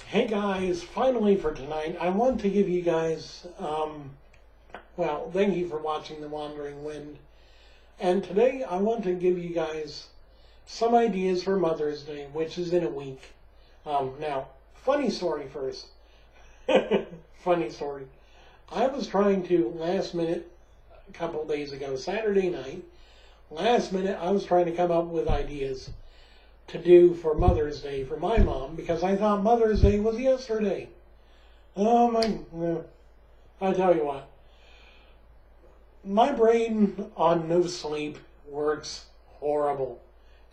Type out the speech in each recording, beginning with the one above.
Hey guys, finally for tonight, I want to give you guys, thank you for watching The Wandering Wind. And today I want to give you guys some ideas for Mother's Day, which is in a week. Now, funny story first. Funny story. I was trying to, last minute, a couple days ago, Saturday night, last minute, I was trying to come up with ideas to do for Mother's Day for my mom, because I thought Mother's Day was yesterday. I tell you what, my brain on no sleep works horrible.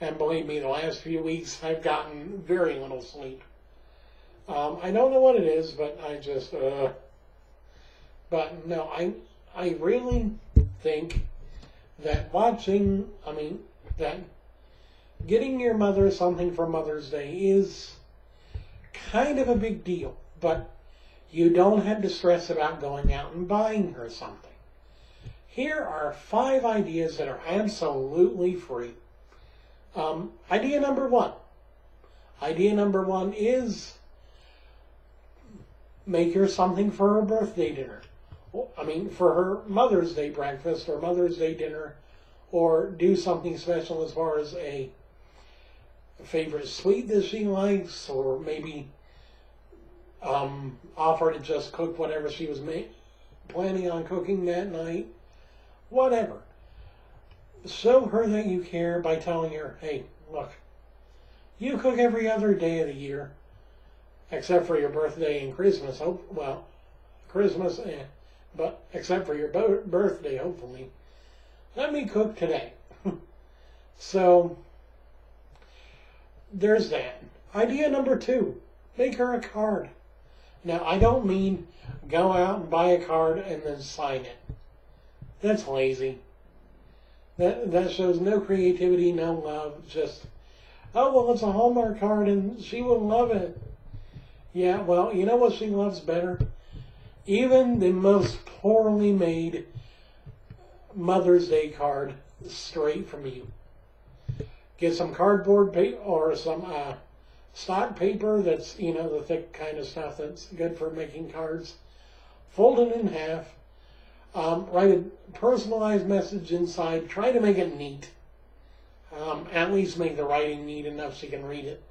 And believe me, the last few weeks I've gotten very little sleep. I don't know what it is, but I just, but no, I really think that getting your mother something for Mother's Day is kind of a big deal, but you don't have to stress about going out and buying her something. Here are 5 ideas that are absolutely free. Idea number one. Idea number one is make her something for her birthday dinner. For her Mother's Day breakfast or Mother's Day dinner, or do something special as far as a favorite sweet that she likes, or maybe offer to just cook whatever she was planning on cooking that night. Whatever. Show her that you care by telling her, hey, look, you cook every other day of the year, except for your birthday and Christmas. But except for your birthday, hopefully. Let me cook today. So, there's that. Idea number 2, make her a card. Now, I don't mean go out and buy a card and then sign it. That's lazy. That shows no creativity, no love. Just, oh, well, it's a Hallmark card and she will love it. Yeah, well, you know what she loves better? Even the most poorly made Mother's Day card straight from you. Get some cardboard paper or some stock paper that's, the thick kind of stuff that's good for making cards. Fold it in half. Write a personalized message inside. Try to make it neat. At least make the writing neat enough she can read it.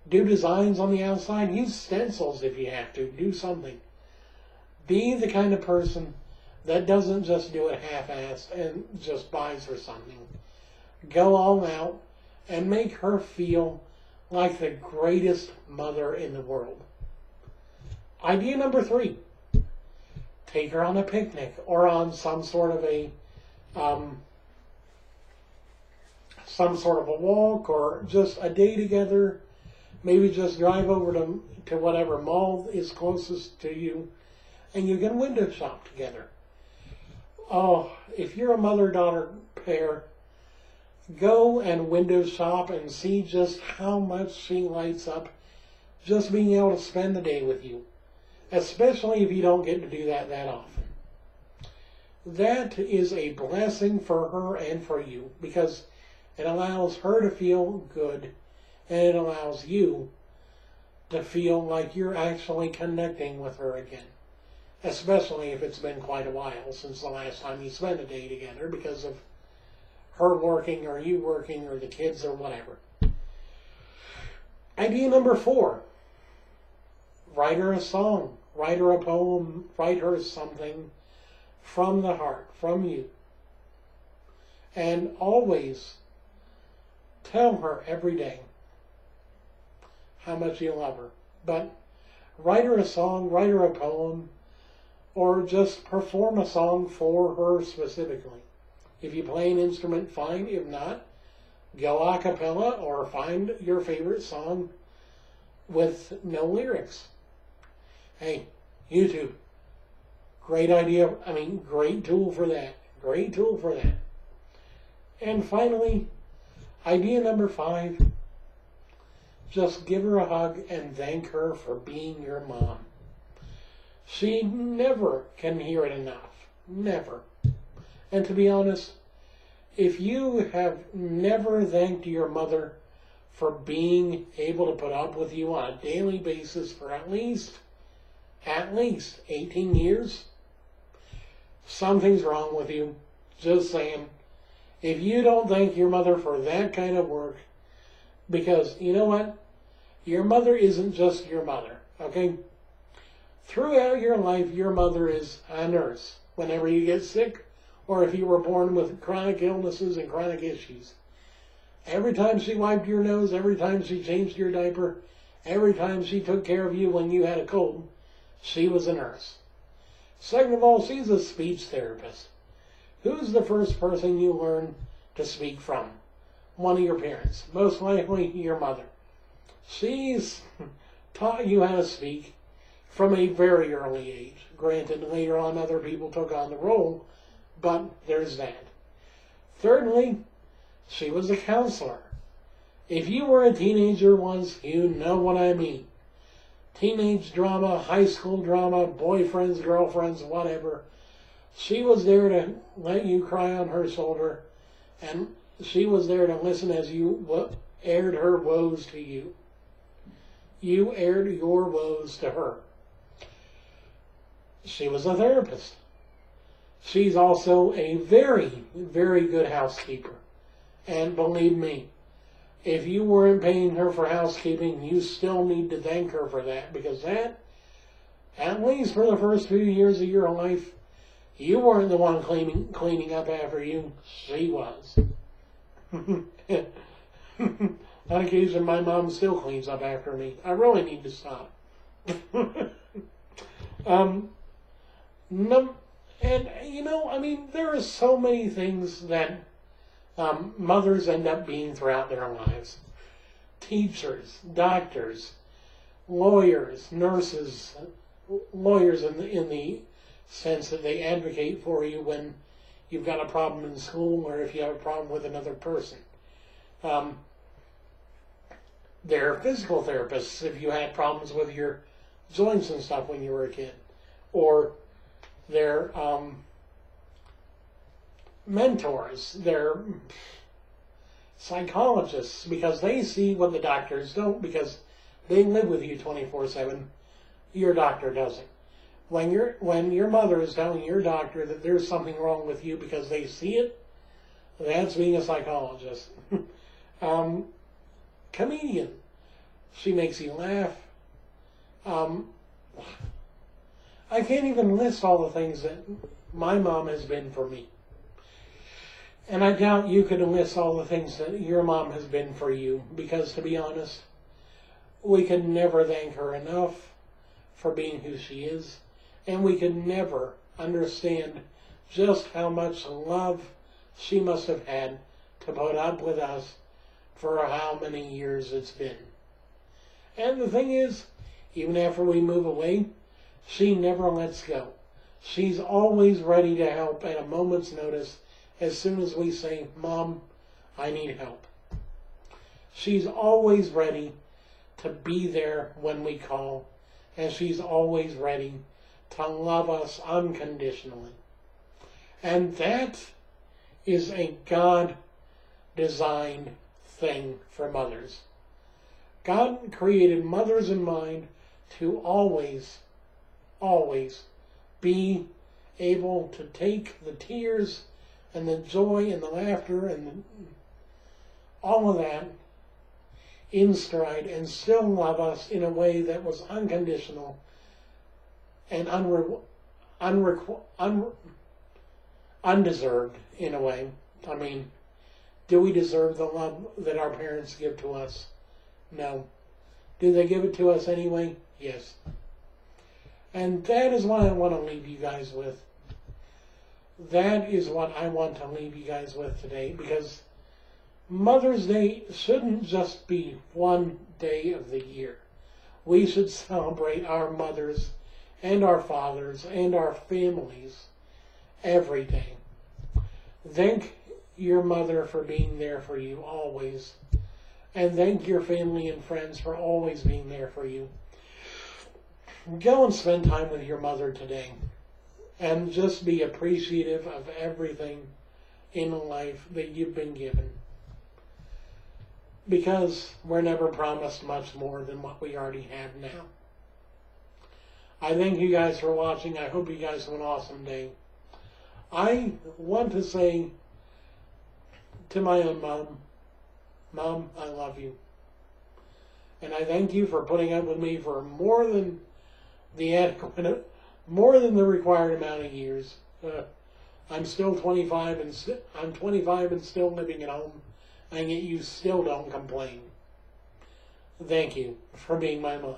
Do designs on the outside. Use stencils if you have to. Do something. Be the kind of person that doesn't just do it half-assed and just buys her something. Go all out and make her feel like the greatest mother in the world. Idea number 3. Take her on a picnic or on some sort of a walk, or just a day together. Maybe just drive over to whatever mall is closest to you, and you can window shop together. Oh, if you're a mother-daughter pair, go and window shop and see just how much she lights up just being able to spend the day with you, especially if you don't get to do that often. That is a blessing for her and for you, because it allows her to feel good, and it allows you to feel like you're actually connecting with her again. Especially if it's been quite a while since the last time you spent a day together because of her working or you working or the kids or whatever. Idea number 4. Write her a song. Write her a poem. Write her something from the heart, from you. And always tell her every day how much you love her. But write her a song, write her a poem, or just perform a song for her specifically. If you play an instrument, fine. If not, go a cappella or find your favorite song with no lyrics. Hey, YouTube. Great idea. Great tool for that. Great tool for that. And finally, idea number 5. Just give her a hug and thank her for being your mom. She never can hear it enough. Never. And to be honest, if you have never thanked your mother for being able to put up with you on a daily basis for at least 18 years. Something's wrong with you. Just saying. If you don't thank your mother for that kind of work, because you know what? Your mother isn't just your mother, okay? Throughout your life, your mother is a nurse. Whenever you get sick, or if you were born with chronic illnesses and chronic issues. Every time she wiped your nose, every time she changed your diaper, every time she took care of you when you had a cold, she was a nurse. Second of all, she's a speech therapist. Who's the first person you learn to speak from? One of your parents. Most likely your mother. She's taught you how to speak from a very early age. Granted, later on other people took on the role, but there's that. Thirdly, she was a counselor. If you were a teenager once, you know what I mean. Teenage drama, high school drama, boyfriends, girlfriends, whatever. She was there to let you cry on her shoulder, and she was there to listen as you aired her woes to you. You aired your woes to her. She was a therapist. She's also a very, very good housekeeper. And believe me, if you weren't paying her for housekeeping, you still need to thank her for that, because that, at least for the first few years of your life, you weren't the one cleaning up after you. She was. On occasion, my mom still cleans up after me. I really need to stop. No, and, you know, I mean, there are so many things that mothers end up being throughout their lives. Teachers, doctors, lawyers, nurses, lawyers in the sense that they advocate for you when you've got a problem in school or if you have a problem with another person. They're physical therapists if you had problems with your joints and stuff when you were a kid. Or they're mentors, they're psychologists, because they see what the doctors don't, because they live with you 24/7. Your doctor doesn't. When your mother is telling your doctor that there's something wrong with you because they see it, that's being a psychologist. Comedian. She makes you laugh. I can't even list all the things that my mom has been for me. And I doubt you could list all the things that your mom has been for you, because to be honest, we could never thank her enough for being who she is, and we could never understand just how much love she must have had to put up with us for how many years it's been. And the thing is, even after we move away, she never lets go. She's always ready to help at a moment's notice as soon as we say, Mom, I need help. She's always ready to be there when we call, and she's always ready to love us unconditionally. And that is a God-designed thing for mothers. God created mothers in mind to always be able to take the tears and the joy and the laughter and all of that in stride and still love us in a way that was unconditional and undeserved in a way. I mean, do we deserve the love that our parents give to us? No. Do they give it to us anyway? Yes. And that is what I want to leave you guys with. That is what I want to leave you guys with today, because Mother's Day shouldn't just be one day of the year. We should celebrate our mothers and our fathers and our families every day. Thank your mother for being there for you always. And thank your family and friends for always being there for you. Go and spend time with your mother today. And just be appreciative of everything in life that you've been given. because we're never promised much more than what we already have now. I thank you guys for watching. I hope you guys have an awesome day. I want to say to my own mom, Mom, I love you. And I thank you for putting up with me for more than the required amount of years. I'm still 25 and I'm 25 and still living at home, and yet you still don't complain. Thank you for being my mom.